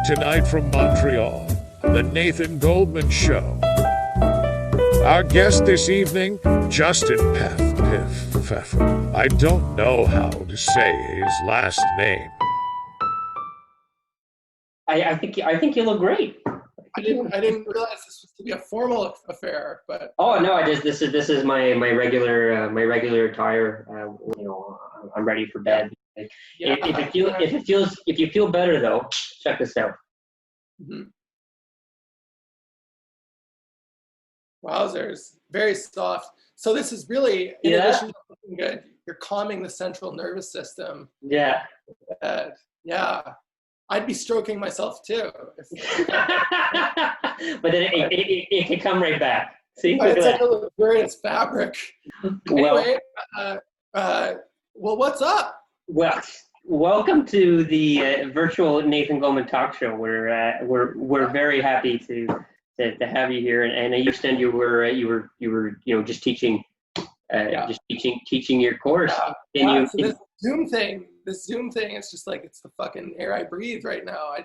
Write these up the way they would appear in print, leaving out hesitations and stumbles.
tonight from Montreal, The Nathan Goldman Show. Our guest this evening, Justin Pfefferle. I don't know how to say his last name. I think you look great. I didn't realize this was to be a formal affair, but oh no, this is my regular attire. I'm ready for bed. yeah, If you feel better though, check this out. Mm-hmm. Wowzers, very soft. So this is really, in addition to looking good, you're calming the central nervous system. Yeah. Yeah. I'd be stroking myself too. But then it can come right back. See? It's like a luxurious fabric. Anyway, well, what's up? Well, welcome to the virtual Nathan Goldman talk show. We're very happy to have you here, and I understand you were just teaching teaching your course. So this Zoom thing, it's just like it's the fucking air I breathe right now. I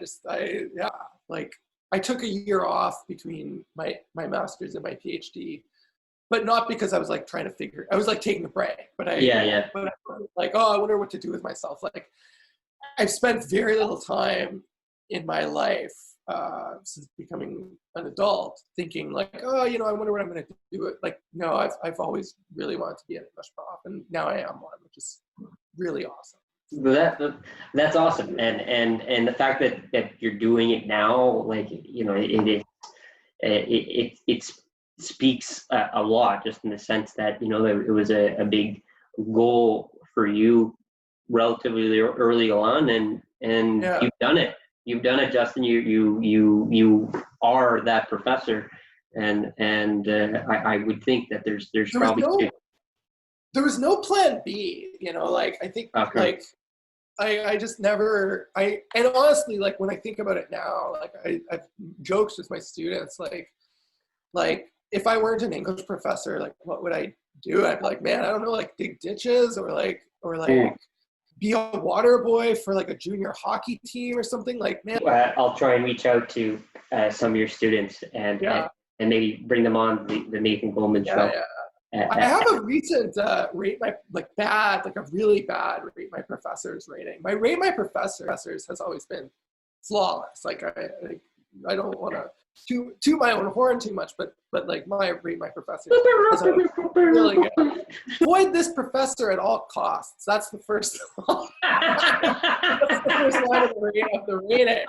took a year off between my master's and my PhD, but not because I was like trying to figure. I was like taking a break, but I like, oh, I wonder what to do with myself. Like, I've spent very little time in my life since becoming an adult thinking like, oh, I wonder what I'm going to do. Like, no, I've always really wanted to be an English prof, and now I am one, which is really awesome. That's awesome, and the fact that you're doing it now, like it speaks a lot, just in the sense that it was a big goal for you relatively early on, and you've done it. You've done it, Justin. You are that professor, and I would think that there's probably there was no plan B. Like I think like. I just never, and honestly, like when I think about it now, like I've joked with my students, like if I weren't an English professor, like what would I do? I'd be like, man, I don't know, like dig ditches or be a water boy for like a junior hockey team or something. Like, man. I'll try and reach out to some of your students and maybe bring them on the Nathan Goldman show. Yeah. I have a recent rate my really bad rate my professors rating. My rate my professors has always been flawless. Like I don't want to toot my own horn too much, but like my rate my professors has always been really good. Avoid this professor at all costs. That's the first. That's the first line of the rating.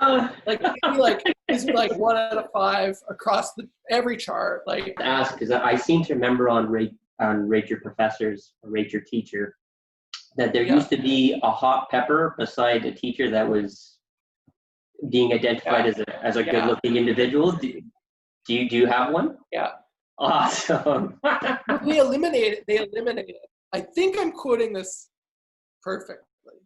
Is like 1 out of 5 across every chart. Like, ask because I seem to remember on rate your professors, or rate your teacher, that there used to be a hot pepper beside a teacher that was being identified as a good-looking individual. Do you have one? Yeah. Awesome. They eliminated. I think I'm quoting this perfectly.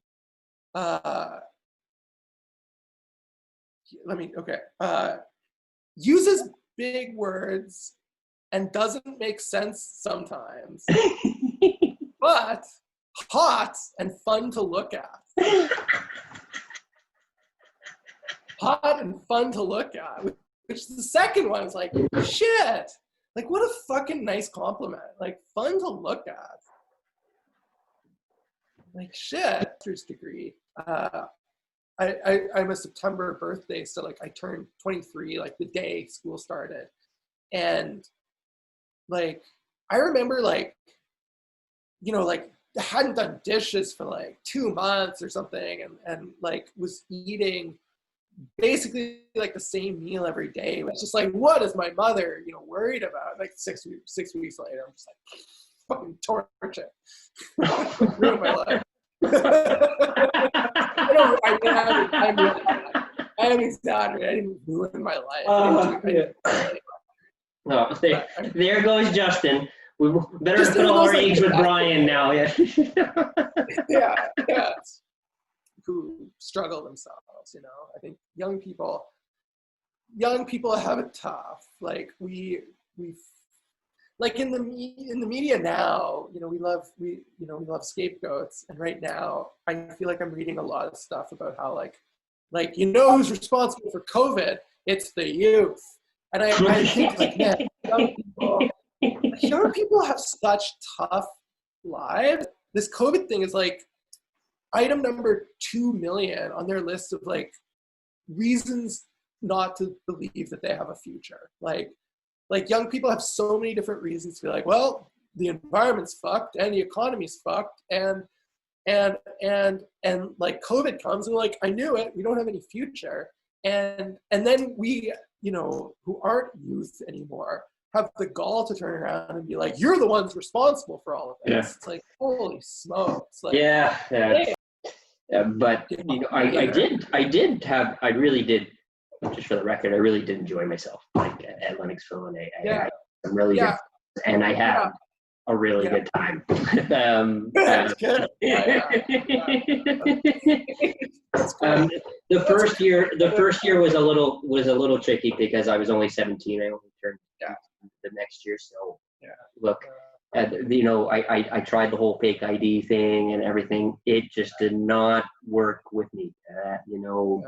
Uses big words and doesn't make sense sometimes, but hot and fun to look at. Hot and fun to look at. Which the second one is like, shit. Like, what a fucking nice compliment. Like, fun to look at. Like, shit. Master's degree. I'm a September birthday, so like I turned 23 like the day school started, and like I remember like I hadn't done dishes for like 2 months or something, and like was eating basically like the same meal every day. It was just like, what is my mother worried about? Like 6 weeks later, I'm just like, fucking torch it. Ruin my life. I'm exaggerating. I didn't ruin my life. There goes Justin. We better put all our eggs with Brian now. Yeah. Who struggle themselves, I think young people have it tough. Like we like in the media now, we love scapegoats. And right now, I feel like I'm reading a lot of stuff about how like Like, you know who's responsible for COVID? It's the youth. And I think, like, man, young people have such tough lives. This COVID thing is like item number 2 million on their list of like reasons not to believe that they have a future. Like young people have so many different reasons to be like, well, the environment's fucked and the economy's fucked and like COVID comes and like, I knew it, we don't have any future. And then we, you know, who aren't youth anymore have the gall to turn around and be like, you're the ones responsible for all of this. Yeah. It's like, holy smokes. Like, hey. But you know, I really did, just for the record, I really did enjoy myself, like at Lennoxville, and I had some really good, and I had a really good time. That's good. The first year was a little tricky because I was only 17. I only turned the next year, so look. You know, I tried the whole fake ID thing and everything. It just did not work with me. You know,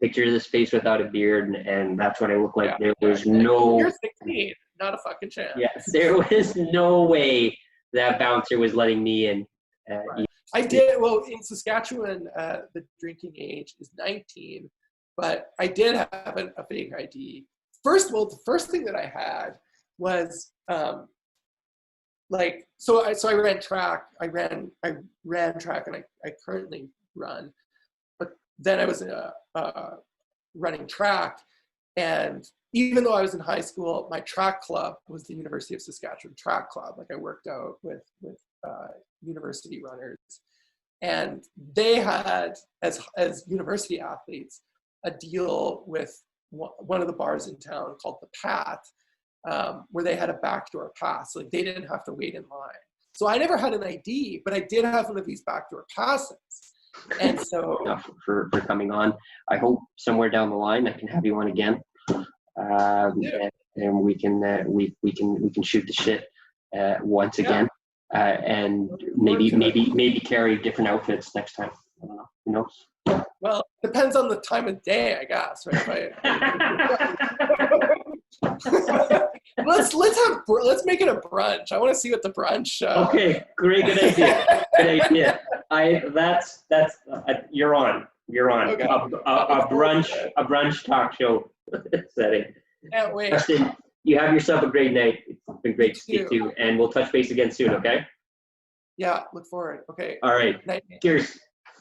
picture this face without a beard, and that's what I look like. There was no. You're 16, not a fucking chance. Yes, there was no way that bouncer was letting me in. I did well in Saskatchewan. The drinking age is 19, but I did have a fake ID. First of all, the first thing that I had was. So I ran track. I ran track, and I currently run. But then I was running track, and even though I was in high school, my track club was the University of Saskatchewan Track Club. Like I worked out with university runners, and they had as university athletes a deal with one of the bars in town called the Pat. Where they had a backdoor pass, like they didn't have to wait in line. So I never had an ID, but I did have one of these backdoor passes. And so for coming on, I hope somewhere down the line I can have you on again, and we can shoot the shit once again, and maybe carry different outfits next time. I don't know. Who knows? Well, depends on the time of day, I guess. Right? Let's make it a brunch. I want to see what the brunch. Okay, great, good idea. Good idea. That's you're on. Okay. A brunch talk show setting. Can't wait. Justin, you have yourself a great night. It's been great to speak to you, and we'll touch base again soon. Okay. Yeah, look forward. Okay. All right. Night. Cheers.